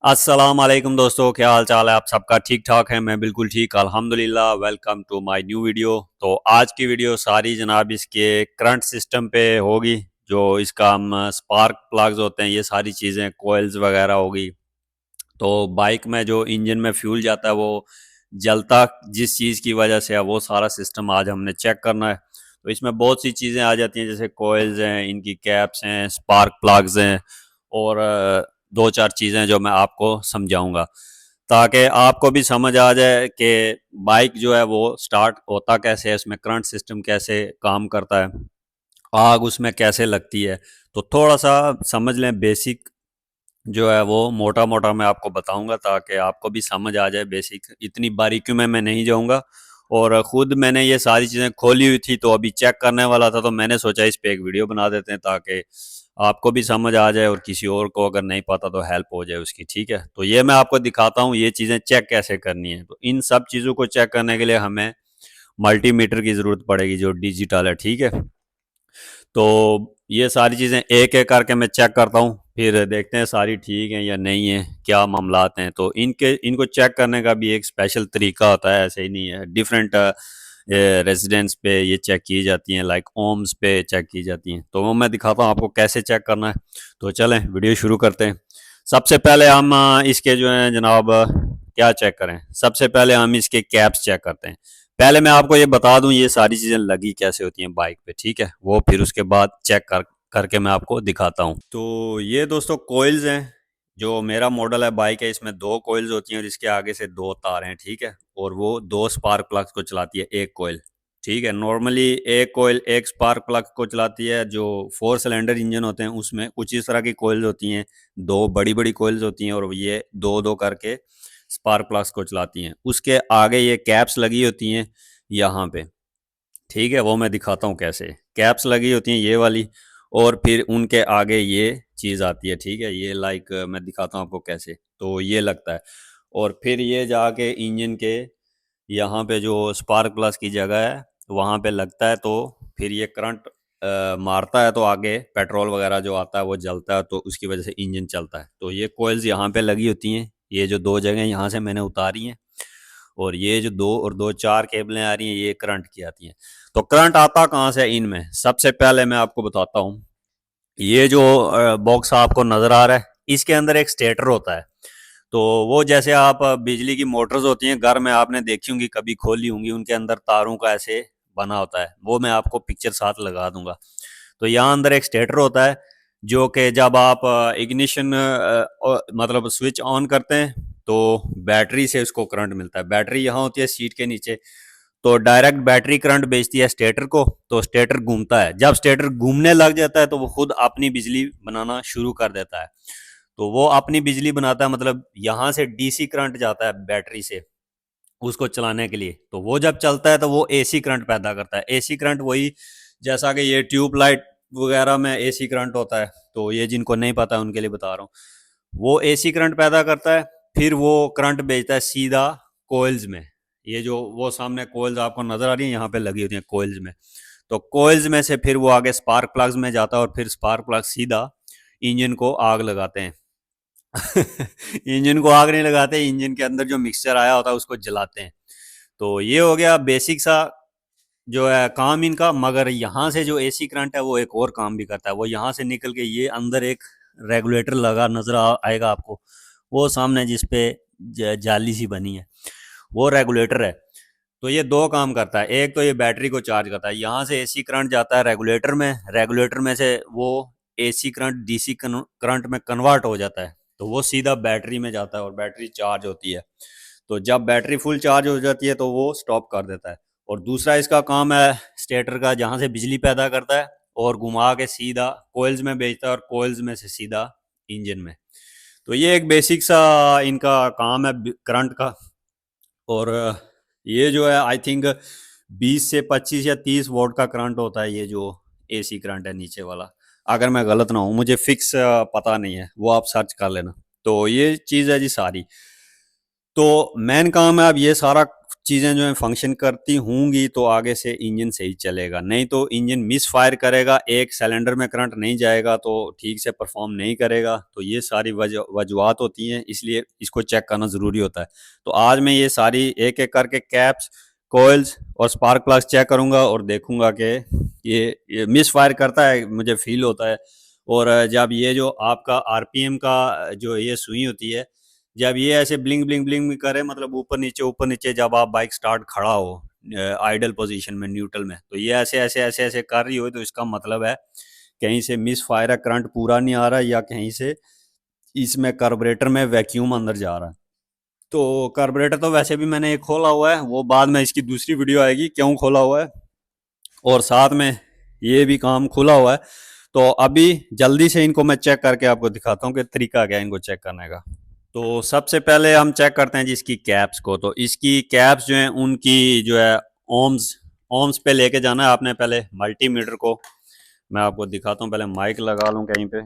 अस्सलाम वालेकुम दोस्तों, क्या हाल चाल है? आप सबका ठीक ठाक है? मैं बिल्कुल ठीक अल्हम्दुलिल्लाह। Welcome to my new video. तो आज की वीडियो सारी जनाब इसके करंट सिस्टम पे होगी। जो इसका हम स्पार्क प्लग्स होते हैं, ये सारी चीज़ें कोयल्स वगैरह होगी। तो बाइक में जो इंजन में फ्यूल जाता है वो जलता जिस चीज़ की वजह से है, वो सारा सिस्टम आज हमने चेक करना है। तो इसमें बहुत सी चीज़ें आ जाती हैं, जैसे कोयल्स हैं, इनकी कैप्स हैं, स्पार्क प्लग्स हैं, और दो चार चीज़ें जो मैं आपको समझाऊंगा, ताकि आपको भी समझ आ जाए कि बाइक जो है वो स्टार्ट होता कैसे है, उसमें करंट सिस्टम कैसे काम करता है, आग उसमें कैसे लगती है। तो थोड़ा सा समझ लें, बेसिक जो है वो मोटा मोटा मैं आपको बताऊंगा, ताकि आपको भी समझ आ जाए बेसिक। इतनी बारीकियों में मैं नहीं जाऊंगा। और ख़ुद मैंने ये सारी चीज़ें खोली हुई थी, तो अभी चेक करने वाला था, तो मैंने सोचा इस पे एक वीडियो बना देते हैं, ताकि आपको भी समझ आ जाए और किसी और को अगर नहीं पता तो हेल्प हो जाए उसकी। ठीक है, तो ये मैं आपको दिखाता हूँ ये चीज़ें चेक कैसे करनी है। तो इन सब चीज़ों को चेक करने के लिए हमें मल्टीमीटर की ज़रूरत पड़ेगी, जो डिजिटल है। ठीक है, तो ये सारी चीज़ें एक एक करके मैं चेक करता हूँ, फिर देखते हैं सारी ठीक हैं या नहीं है, क्या मामलात हैं। तो इनको चेक करने का भी एक स्पेशल तरीका होता है, ऐसे ही नहीं है। डिफरेंट रेजिडेंस पे ये चेक की जाती हैं, लाइक ओम्स पे चेक की जाती हैं। तो वो मैं दिखाता हूँ आपको कैसे चेक करना है। तो चलें वीडियो शुरू करते हैं। सबसे पहले हम इसके जो है जनाब क्या चेक करें, सबसे पहले हम इसके कैप्स चेक करते हैं। पहले मैं आपको ये बता दूं ये सारी चीज़ें लगी कैसे होती हैं बाइक पे। ठीक है, वो फिर उसके बाद चेक करके मैं आपको दिखाता हूँ। तो ये दोस्तों कोयल्स हैं। जो मेरा मॉडल है बाइक है, इसमें दो कोयल्स होती हैं और इसके आगे से दो तार हैं। ठीक है, और वो दो स्पार्क प्लग्स को चलाती है एक कोयल। ठीक है, नॉर्मली एक कोयल एक स्पार्क प्लग को चलाती है। जो 4 सिलेंडर इंजन होते हैं उसमें कुछ इस तरह की कोयल्स होती हैं, दो बड़ी बड़ी कोयल्स होती हैं, और ये दो दो करके स्पार्क प्लग्स को चलाती हैं। उसके आगे ये कैप्स लगी होती हैं यहाँ पे। ठीक है, वो मैं दिखाता हूँ कैसे कैप्स लगी होती हैं, ये वाली, और फिर उनके आगे ये चीज़ आती है। ठीक है, ये लाइक मैं दिखाता हूँ आपको कैसे। तो ये लगता है, और फिर ये जाके इंजन के यहाँ पे जो स्पार्क प्लस की जगह है वहाँ पे लगता है। तो फिर ये करंट मारता है, तो आगे पेट्रोल वगैरह जो आता है वो जलता है, तो उसकी वजह से इंजन चलता है। तो ये कोयल्स यहाँ पे लगी होती हैं, ये जो दो जगह यहाँ से मैंने उतारी हैं, और ये जो दो और दो चार केबलें आ रही हैं ये करंट की आती हैं। तो करंट आता कहाँ से इनमें, सबसे पहले मैं आपको बताता हूँ। ये जो बॉक्स आपको नज़र आ रहा है, इसके अंदर एक स्टेटर होता है। तो वो जैसे आप बिजली की मोटर्स होती हैं घर में आपने देखी होंगी, कभी खोली होंगी, उनके अंदर तारों का ऐसे बना होता है, वो मैं आपको पिक्चर साथ लगा दूंगा। तो यहाँ अंदर एक स्टेटर होता है, जो कि जब आप इग्निशन मतलब स्विच ऑन करते हैं, तो बैटरी से उसको करंट मिलता है। बैटरी यहाँ होती है सीट के नीचे, तो डायरेक्ट बैटरी करंट भेजती है स्टेटर को। तो स्टेटर घूमता है, जब स्टेटर घूमने लग जाता है तो वो खुद अपनी बिजली बनाना शुरू कर देता है। तो वो अपनी बिजली बनाता है, मतलब यहाँ से डीसी करंट जाता है बैटरी से उसको चलाने के लिए। तो वो जब चलता है तो वो एसी करंट पैदा करता है। एसी करंट वही जैसा कि ये ट्यूबलाइट वगैरह में एसी करंट होता है, तो ये जिनको नहीं पता उनके लिए बता रहा हूँ। वो एसी करंट पैदा करता है, फिर वो करंट भेजता है सीधा कोयल्स में। ये जो वो सामने कोयल्स आपको नजर आ रही है यहाँ पे लगी होती है कोयल्स में। तो कोयल्स में से फिर वो आगे स्पार्क प्लग्स में जाता है, और फिर स्पार्क प्लग सीधा इंजन को आग लगाते हैं। इंजन को आग नहीं लगाते, इंजन के अंदर जो मिक्सचर आया होता है उसको जलाते हैं। तो ये हो गया बेसिक सा जो है काम इनका। मगर यहाँ से जो एसी करंट है वो एक और काम भी करता है। वो यहाँ से निकल के ये अंदर एक रेगुलेटर लगा नजर आएगा आपको, वो सामने जिस पे जाली सी बनी है, वो रेगुलेटर है। तो ये दो काम करता है, एक तो ये बैटरी को चार्ज करता है, यहाँ से एसी करंट जाता है रेगुलेटर में, रेगुलेटर में से वो एसी करंट डीसी करंट में कन्वर्ट हो जाता है, तो वो सीधा बैटरी में जाता है और बैटरी चार्ज होती है। तो जब बैटरी फुल चार्ज हो जाती है तो वो स्टॉप कर देता है। और दूसरा इसका काम है स्टेटर का, जहाँ से बिजली पैदा करता है और घुमा के सीधा कोयल्स में भेजता है, और कोयल्स में से सीधा इंजन में। तो ये एक बेसिक सा इनका काम है करंट का। और ये जो है आई थिंक 20 से 25 या 30 वोल्ट का करंट होता है, ये जो एसी करंट है नीचे वाला। अगर मैं गलत ना हूँ, मुझे फिक्स पता नहीं है, वो आप सर्च कर लेना। तो ये चीज़ है जी सारी। तो मेन काम है अब ये सारा चीज़ें जो हैं फंक्शन करती होंगी तो आगे से इंजन सही चलेगा, नहीं तो इंजन मिस फायर करेगा, एक सिलेंडर में करंट नहीं जाएगा तो ठीक से परफॉर्म नहीं करेगा। तो ये सारी वजूहत होती हैं, इसलिए इसको चेक करना ज़रूरी होता है। तो आज मैं ये सारी एक एक करके कैप्स, कोयल्स और स्पार्क प्लग्स चेक करूँगा और देखूँगा कि ये मिस फायर करता है, मुझे फील होता है। और जब ये जो आपका आरपीएम का जो ये सुई होती है, जब ये ऐसे ब्लिंग ब्लिंग ब्लिंग करे, मतलब ऊपर नीचे जब आप बाइक स्टार्ट खड़ा हो आइडल पोजीशन में, न्यूट्रल में, तो ये ऐसे ऐसे ऐसे ऐसे कर रही हो, तो इसका मतलब है कहीं से मिस फायर है, करंट पूरा नहीं आ रहा है, या कहीं से इसमें कार्बोरेटर में वैक्यूम अंदर जा रहा है। तो कार्बोरेटर तो वैसे भी मैंने एक खोला हुआ है, वो बाद में इसकी दूसरी वीडियो आएगी क्यों खोला हुआ है, और साथ में ये भी काम खुला हुआ है। तो अभी जल्दी से इनको मैं चेक करके आपको दिखाता हूँ कि तरीका क्या है इनको चेक करने का। तो सबसे पहले हम चेक करते हैं जी इसकी कैप्स को। तो इसकी कैप्स जो हैं उनकी जो है ओम्स ओम्स पे लेके जाना है आपने। पहले मल्टीमीटर को मैं आपको दिखाता हूँ, पहले माइक लगा लूँ कहीं पे।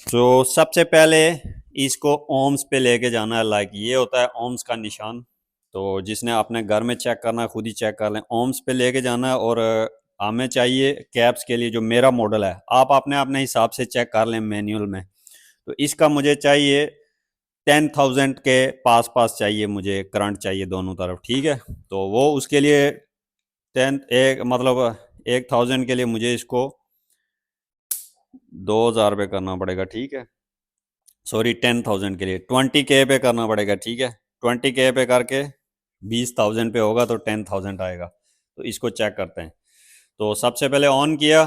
तो सबसे पहले इसको ओम्स पे लेके जाना है, लाइक ये होता है ओम्स का निशान। तो जिसने अपने घर में चेक करना है खुद ही चेक कर लें, ओम्स पे लेके जाना है। और हमें चाहिए कैप्स के लिए, जो मेरा मॉडल है, आप अपने अपने हिसाब से चेक कर लें मैनुअल में। तो इसका मुझे चाहिए 10,000 के पास पास चाहिए, मुझे करंट चाहिए दोनों तरफ, ठीक है। तो वो उसके लिए 1,000 के लिए मुझे इसको 2,000 पे करना पड़ेगा, ठीक है। सॉरी, 10,000 के लिए 20K पे करना पड़ेगा, ठीक है। 20K पे करके 20,000 पे होगा तो 10,000 आएगा। तो इसको चेक करते हैं। तो सबसे पहले ऑन किया,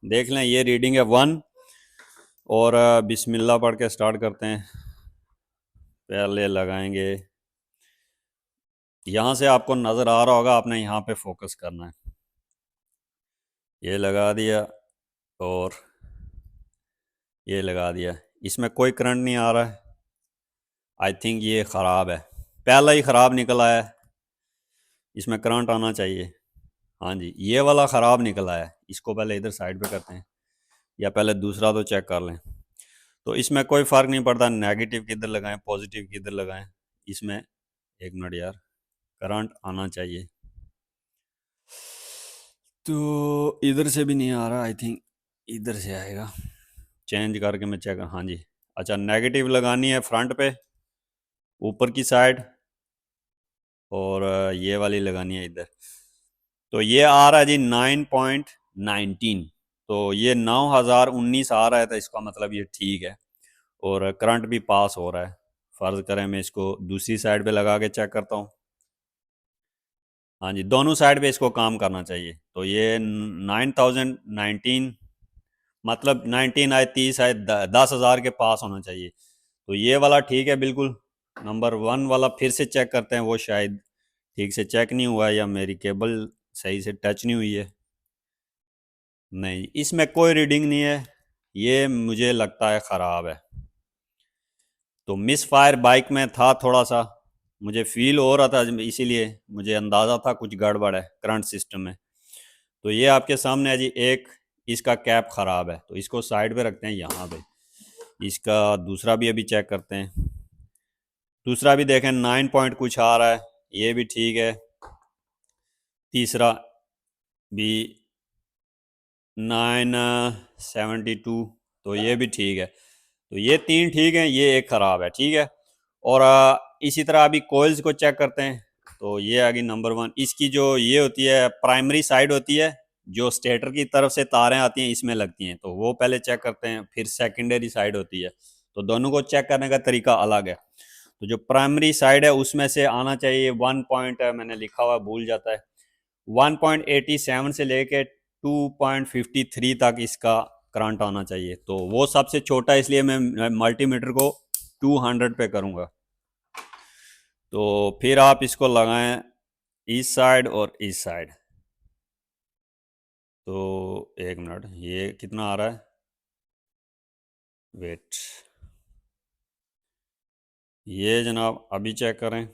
देख लें ये रीडिंग है 1। और बिस्मिल्लाह पढ़ के स्टार्ट करते हैं। पहले लगाएंगे, यहाँ से आपको नज़र आ रहा होगा, आपने यहाँ पे फोकस करना है। ये लगा दिया और ये लगा दिया, इसमें कोई करंट नहीं आ रहा है। आई थिंक ये ख़राब है, पहला ही ख़राब निकला है, इसमें करंट आना चाहिए। हाँ जी, ये वाला ख़राब निकला है, इसको पहले इधर साइड पे करते हैं, या पहले दूसरा तो चेक कर लें। तो इसमें कोई फ़र्क नहीं पड़ता नेगेटिव किधर लगाएं पॉजिटिव किधर लगाएं, इसमें एक मिनट यार, करंट आना चाहिए। तो इधर से भी नहीं आ रहा, आई थिंक इधर से आएगा, चेंज करके मैं चेक। हाँ जी, अच्छा, नेगेटिव लगानी है फ्रंट पे ऊपर की साइड, और ये वाली लगानी है इधर। तो ये आ रहा है जी 9.19, तो ये 9,019 आ रहा है, तो इसका मतलब ये ठीक है और करंट भी पास हो रहा है। फ़र्ज़ करें मैं इसको दूसरी साइड पे लगा के चेक करता हूँ। हाँ जी, दोनों साइड पे इसको काम करना चाहिए। तो ये 9,019, मतलब 19 आए 30 आए 10,000 के पास होना चाहिए। तो ये वाला ठीक है बिल्कुल। नंबर 1 वाला फिर से चेक करते हैं, वो शायद ठीक से चेक नहीं हुआ है, या मेरी केबल सही से टच नहीं हुई है। नहीं, इसमें कोई रीडिंग नहीं है, ये मुझे लगता है ख़राब है। तो मिस फायर बाइक में था, थोड़ा सा मुझे फील हो रहा था, इसीलिए मुझे अंदाज़ा था कुछ गड़बड़ है करंट सिस्टम में। तो ये आपके सामने है जी, एक इसका कैप ख़राब है, तो इसको साइड पे रखते हैं यहाँ पे। इसका दूसरा भी अभी चेक करते हैं। दूसरा भी देखें 9 पॉइंट कुछ आ रहा है, ये भी ठीक है। तीसरा भी 972, तो ये भी ठीक है। तो ये 3 ठीक हैं, ये एक ख़राब है, ठीक है। और इसी तरह अभी कोयल्स को चेक करते हैं। तो ये आ गई नंबर 1, इसकी जो ये होती है प्राइमरी साइड होती है, जो स्टेटर की तरफ से तारें आती हैं इसमें लगती हैं, तो वो पहले चेक करते हैं। फिर सेकेंडरी साइड होती है, तो दोनों को चेक करने का तरीका अलग है। तो जो प्राइमरी साइड है उसमें से आना चाहिए 1 पॉइंट, मैंने लिखा हुआ भूल जाता है, 1.87 से लेके 2.53 तक इसका करंट आना चाहिए। तो वो सबसे छोटा है, इसलिए मैं मल्टीमीटर को 200 पे करूँगा। तो फिर आप इसको लगाएं इस साइड और इस साइड। तो एक मिनट, ये कितना आ रहा है, वेट, ये जनाब अभी चेक करें,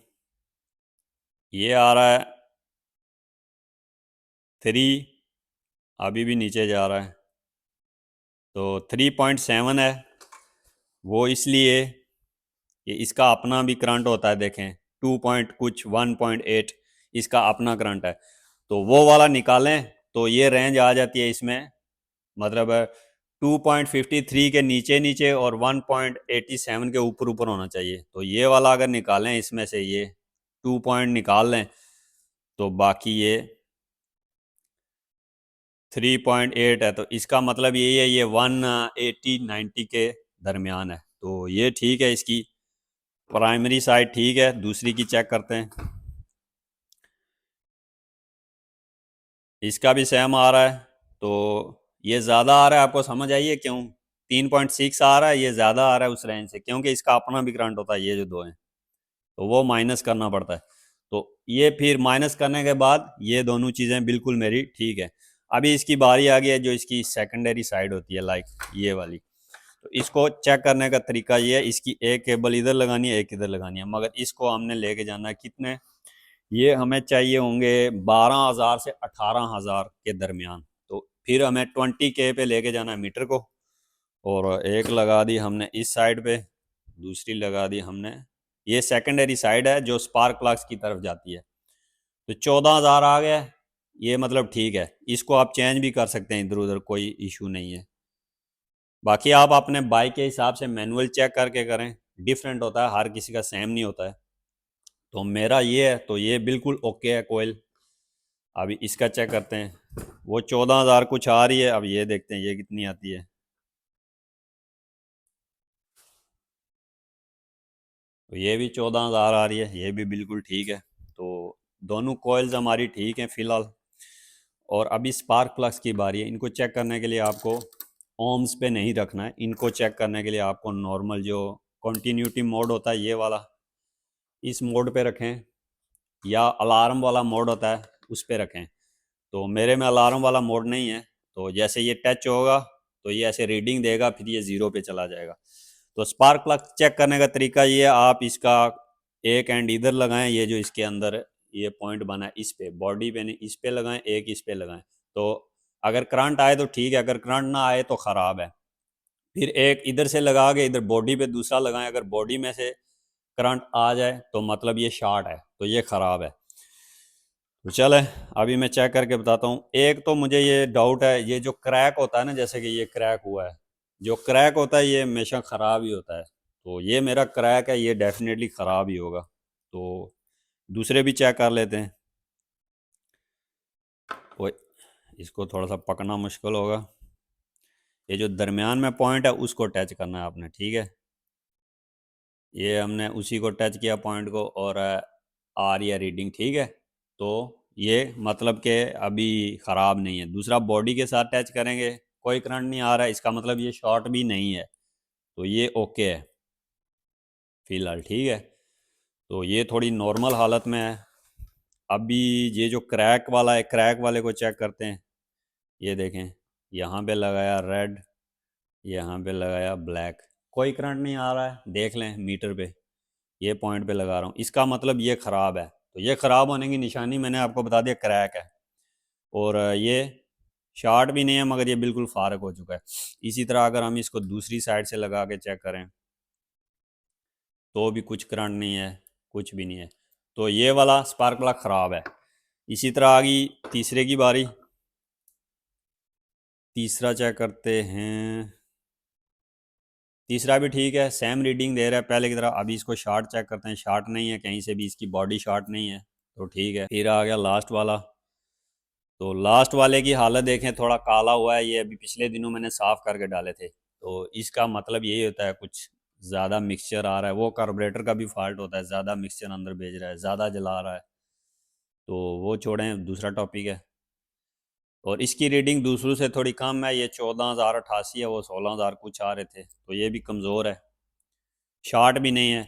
ये आ रहा है 3, अभी भी नीचे जा रहा है। तो 3.7 है, वो इसलिए कि इसका अपना भी करंट होता है, देखें 2 पॉइंट कुछ 1.8 इसका अपना करंट है, तो वो वाला निकालें तो ये रेंज आ जाती है इसमें, मतलब 2.53 के नीचे नीचे और 1.87 के ऊपर ऊपर होना चाहिए। तो ये वाला अगर निकालें, इसमें से ये 2 पॉइंट निकाल लें तो बाकी ये 3.8 है, तो इसका मतलब यही है, ये 180-90 के दरमियान है। तो ये ठीक है, इसकी प्राइमरी साइड ठीक है। दूसरी की चेक करते हैं, इसका भी सेम आ रहा है। तो ये ज़्यादा आ रहा है, आपको समझ आइए क्यों 3.6 आ रहा है, ये ज़्यादा आ रहा है उस रेंज से, क्योंकि इसका अपना भी करंट होता है, ये जो दो हैं तो वो माइनस करना पड़ता है। तो ये फिर माइनस करने के बाद ये दोनों चीज़ें बिल्कुल मेरी ठीक है। अभी इसकी बारी आ गई है जो इसकी सेकेंडरी साइड होती है, लाइक ये वाली। तो इसको चेक करने का तरीका ये है, इसकी एक केबल इधर लगानी है, एक इधर लगानी है, मगर इसको हमने लेके जाना है कितने, ये हमें चाहिए होंगे 12,000 से 18,000 के दरमियान। तो फिर हमें 20K पे लेके जाना है मीटर को, और एक लगा दी हमने इस साइड पे, दूसरी लगा दी हमने, ये सेकेंडरी साइड है जो स्पार्क प्लग्स की तरफ जाती है। तो 14,000 आ गया, ये मतलब ठीक है। इसको आप चेंज भी कर सकते हैं इधर उधर, कोई इशू नहीं है। बाकी आप अपने बाइक के हिसाब से मैनुअल चेक करके करें, डिफरेंट होता है, हर किसी का सेम नहीं होता है। तो मेरा ये है, तो ये बिल्कुल ओके है कोयल। अभी इसका चेक करते हैं, वो 14,000 कुछ आ रही है, अब ये देखते हैं ये कितनी आती है। तो ये भी 14,000 आ रही है, ये भी बिल्कुल ठीक है। तो दोनों कोयल्स हमारी ठीक हैं फ़िलहाल। और अभी स्पार्क प्लग्स की बारी है। इनको चेक करने के लिए आपको ओम्स पे नहीं रखना है, इनको चेक करने के लिए आपको नॉर्मल जो कॉन्टीन्यूटी मोड होता है ये वाला, इस मोड पे रखें, या अलार्म वाला मोड होता है उस पे रखें। तो मेरे में अलार्म वाला मोड नहीं है, तो जैसे ये टच होगा तो ये ऐसे रीडिंग देगा, फिर ये ज़ीरो पे चला जाएगा। तो स्पार्क प्लग चेक करने का तरीका ये है, आप इसका एक एंड इधर लगाएं, ये जो इसके अंदर ये पॉइंट बना है इस पे, बॉडी पे नहीं, इस पे लगाएं, एक इस पे लगाएं। तो अगर करंट आए तो ठीक है, अगर करंट ना आए तो ख़राब है। फिर एक इधर से लगा के इधर बॉडी पे दूसरा लगाएं, अगर बॉडी में से करंट आ जाए तो मतलब ये शॉर्ट है, तो ये ख़राब है। तो चले अभी मैं चेक करके बताता हूँ। एक तो मुझे ये डाउट है, ये जो क्रैक होता है ना, जैसे कि ये क्रैक हुआ है, जो क्रैक होता है ये हमेशा ख़राब ही होता है। तो ये मेरा क्रैक है, ये डेफिनेटली ख़राब ही होगा। तो दूसरे भी चेक कर लेते हैं। वो इसको थोड़ा सा पकना मुश्किल होगा। ये जो दरमियान में पॉइंट है उसको टच करना है आपने, ठीक है। ये हमने उसी को टच किया पॉइंट को, और आ रही है रीडिंग, ठीक है। तो ये मतलब कि अभी ख़राब नहीं है। दूसरा बॉडी के साथ टच करेंगे, कोई करंट नहीं आ रहा है, इसका मतलब ये शॉर्ट भी नहीं है, तो ये ओके है फ़िलहाल, ठीक है। तो ये थोड़ी नॉर्मल हालत में है। अभी ये जो क्रैक वाला है, क्रैक वाले को चेक करते हैं। ये देखें, यहाँ पे लगाया रेड, यहाँ पे लगाया ब्लैक, कोई करंट नहीं आ रहा है, देख लें मीटर पे, ये पॉइंट पे लगा रहा हूँ, इसका मतलब ये ख़राब है। तो ये ख़राब होने की निशानी मैंने आपको बता दिया, क्रैक है। और ये शार्ट भी नहीं है, मगर ये बिल्कुल फारक हो चुका है। इसी तरह अगर हम इसको दूसरी साइड से लगा के चेक करें तो भी कुछ करंट नहीं है, कुछ भी नहीं है। तो ये वाला स्पार्क प्लग ख़राब है। इसी तरह आ गई तीसरे की बारी। तीसरा चेक करते हैं। तीसरा भी ठीक है, सेम रीडिंग दे रहा है पहले की तरह। अभी इसको शार्ट चेक करते हैं, शार्ट नहीं है कहीं से भी, इसकी बॉडी शार्ट नहीं है, तो ठीक है। फिर आ गया लास्ट वाला। तो लास्ट वाले की हालत देखें, थोड़ा काला हुआ है, ये अभी पिछले दिनों मैंने साफ़ करके डाले थे। तो इसका मतलब यही होता है कुछ ज़्यादा मिक्सचर आ रहा है, वो कार्बोरेटर का भी फॉल्ट होता है, ज़्यादा मिक्सचर अंदर भेज रहा है, ज़्यादा जला रहा है। तो वो छोड़ें, दूसरा टॉपिक है। और इसकी रीडिंग दूसरों से थोड़ी कम है, ये 14,088 है, वो 16,000 कुछ आ रहे थे, तो ये भी कमज़ोर है, शार्ट भी नहीं है।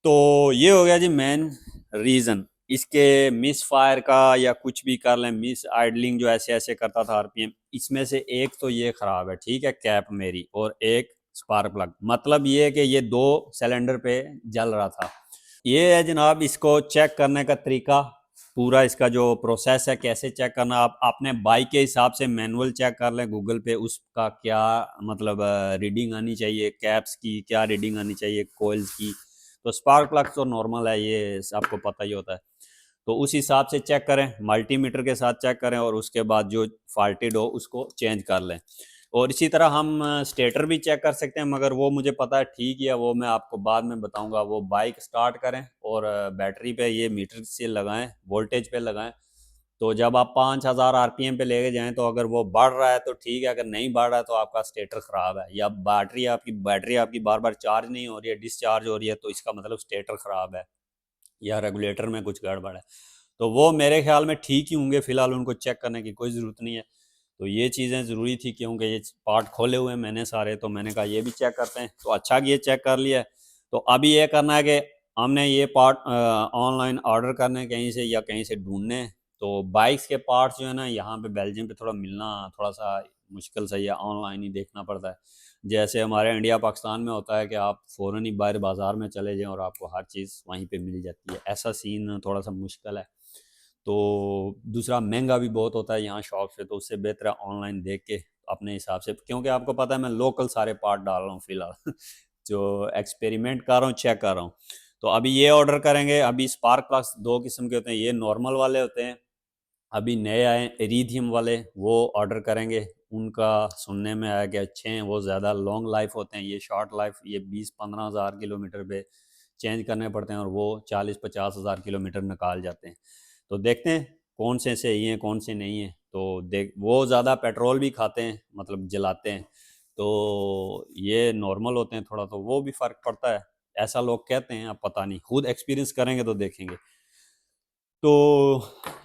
तो ये हो गया जी मेन रीज़न इसके मिस फायर का, या कुछ भी कर लें, मिस आइडलिंग जो ऐसे ऐसे करता था आरपीएम, इसमें से एक तो ये ख़राब है, ठीक है, कैप मेरी, और एक स्पार्क प्लग। मतलब ये है कि ये दो सिलेंडर पे जल रहा था। ये है जनाब इसको चेक करने का तरीका, पूरा इसका जो प्रोसेस है कैसे चेक करना। आप अपने बाइक के हिसाब से मैनुअल चेक कर लें गूगल पे, उसका क्या मतलब रीडिंग आनी चाहिए, कैप्स की क्या रीडिंग आनी चाहिए, कोयल्स की। तो स्पार्क प्लग तो नॉर्मल है, ये आपको पता ही होता है। तो उस हिसाब से चेक करें, मल्टीमीटर के साथ चेक करें और उसके बाद जो फॉल्टेड हो उसको चेंज कर लें। और इसी तरह हम स्टेटर भी चेक कर सकते हैं, मगर वो मुझे पता है ठीक है, वो मैं आपको बाद में बताऊंगा। वो बाइक स्टार्ट करें और बैटरी पे ये मीटर से लगाएं, वोल्टेज पे लगाएं। तो जब आप 5000 आरपीएम पे लेके जाएं तो अगर वो बढ़ रहा है तो ठीक है, अगर नहीं बढ़ रहा है तो आपका स्टेटर ख़राब है, या बैटरी आपकी बार बार चार्ज नहीं हो रही है, डिस्चार्ज हो रही है, तो इसका मतलब स्टेटर ख़राब है या रेगुलेटर में कुछ गड़बड़ है। तो वो मेरे ख्याल में ठीक ही होंगे, फिलहाल उनको चेक करने की कोई ज़रूरत नहीं है। तो ये चीज़ें ज़रूरी थी क्योंकि ये पार्ट खोले हुए हैं मैंने सारे, तो मैंने कहा ये भी चेक करते हैं। तो अच्छा कि ये चेक कर लिया है। तो अभी ये करना है कि हमने ये पार्ट ऑनलाइन ऑर्डर करने कहीं से या कहीं से ढूंढने। तो बाइक्स के पार्ट्स जो है ना, यहाँ पे बेल्जियम पे थोड़ा मिलना थोड़ा सा मुश्किल सा, या ऑनलाइन ही देखना पड़ता है। जैसे हमारे इंडिया पाकिस्तान में होता है कि आप फ़ौरन ही बाहर बाज़ार में चले जाएं और आपको हर चीज़ वहीं पे मिल जाती है, ऐसा सीन थोड़ा सा मुश्किल है। तो दूसरा महंगा भी बहुत होता है यहाँ शॉप से, तो उससे बेहतर है ऑनलाइन देख के अपने हिसाब से, क्योंकि आपको पता है मैं लोकल सारे पार्ट डाल रहा हूँ फिलहाल जो एक्सपेरिमेंट कर रहा हूँ, चेक कर रहा हूँ। तो अभी ये ऑर्डर करेंगे। अभी स्पार्क प्लग्स दो किस्म के होते हैं, ये नॉर्मल वाले होते हैं, अभी नए आए इरीथियम वाले, वो ऑर्डर करेंगे। उनका सुनने में आया कि अच्छे हैं, वो ज़्यादा लॉन्ग लाइफ होते हैं, ये शॉर्ट लाइफ, ये 20-15 हज़ार किलोमीटर पे चेंज करने पड़ते हैं और वो 40-50 हज़ार किलोमीटर निकाल जाते हैं। तो देखते हैं कौन से सही हैं कौन से नहीं हैं। तो देख वो ज़्यादा पेट्रोल भी खाते हैं, मतलब जलाते हैं। तो ये नॉर्मल होते हैं थोड़ा, तो वो भी फ़र्क पड़ता है, ऐसा लोग कहते हैं, अब पता नहीं, खुद एक्सपीरियंस करेंगे तो देखेंगे। तो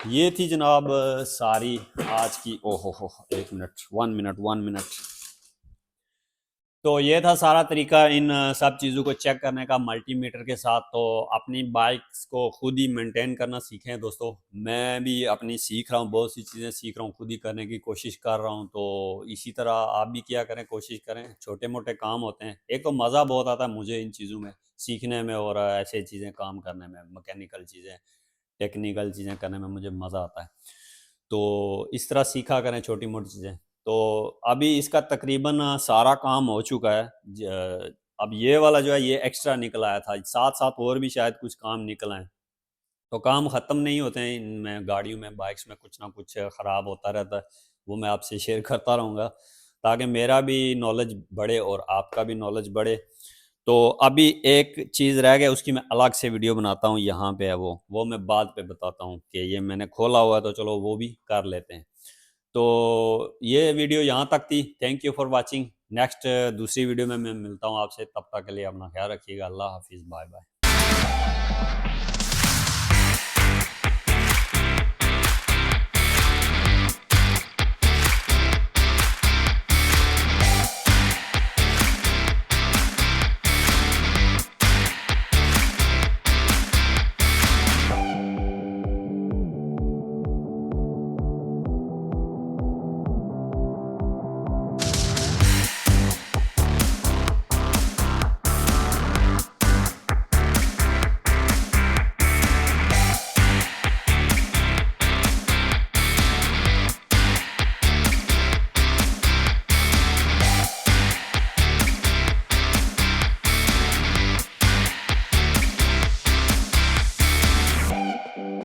ये थी जनाब सारी आज की, ओहो हो, 1 मिनट, 1 मिनट, 1 मिनट। तो ये था सारा तरीका इन सब चीज़ों को चेक करने का मल्टीमीटर के साथ। तो अपनी बाइक्स को खुद ही मेंटेन करना सीखें दोस्तों। मैं भी अपनी सीख रहा हूँ, बहुत सी चीज़ें सीख रहा हूँ, खुद ही करने की कोशिश कर रहा हूँ। तो इसी तरह आप भी क्या करें, कोशिश करें। छोटे मोटे काम होते हैं, एक तो मज़ा बहुत आता है मुझे इन चीज़ों में सीखने में, और ऐसे चीज़ें काम करने में, मैकेनिकल चीज़ें, टेक्निकल चीज़ें करने में मुझे मज़ा आता है। तो इस तरह सीखा करें छोटी मोटी चीज़ें। तो अभी इसका तकरीबन सारा काम हो चुका है। अब ये वाला जो है ये एक्स्ट्रा निकल आया था, साथ साथ और भी शायद कुछ काम निकल आए। तो काम ख़त्म नहीं होते हैं इनमें, गाड़ियों में, बाइक्स में कुछ ना कुछ ख़राब होता रहता है। वो मैं आपसे शेयर करता रहूँगा ताकि मेरा भी नॉलेज बढ़े और आपका भी नॉलेज बढ़े। तो अभी एक चीज़ रह गया, उसकी मैं अलग से वीडियो बनाता हूँ, यहाँ पे है वो मैं बाद पे बताता हूँ कि ये मैंने खोला हुआ है, तो चलो वो भी कर लेते हैं। तो ये वीडियो यहाँ तक थी। Thank you for watching. Next दूसरी वीडियो में मैं मिलता हूँ आपसे, तब तक के लिए अपना ख्याल रखिएगा। अल्लाह हाफिज़, बाय बाय।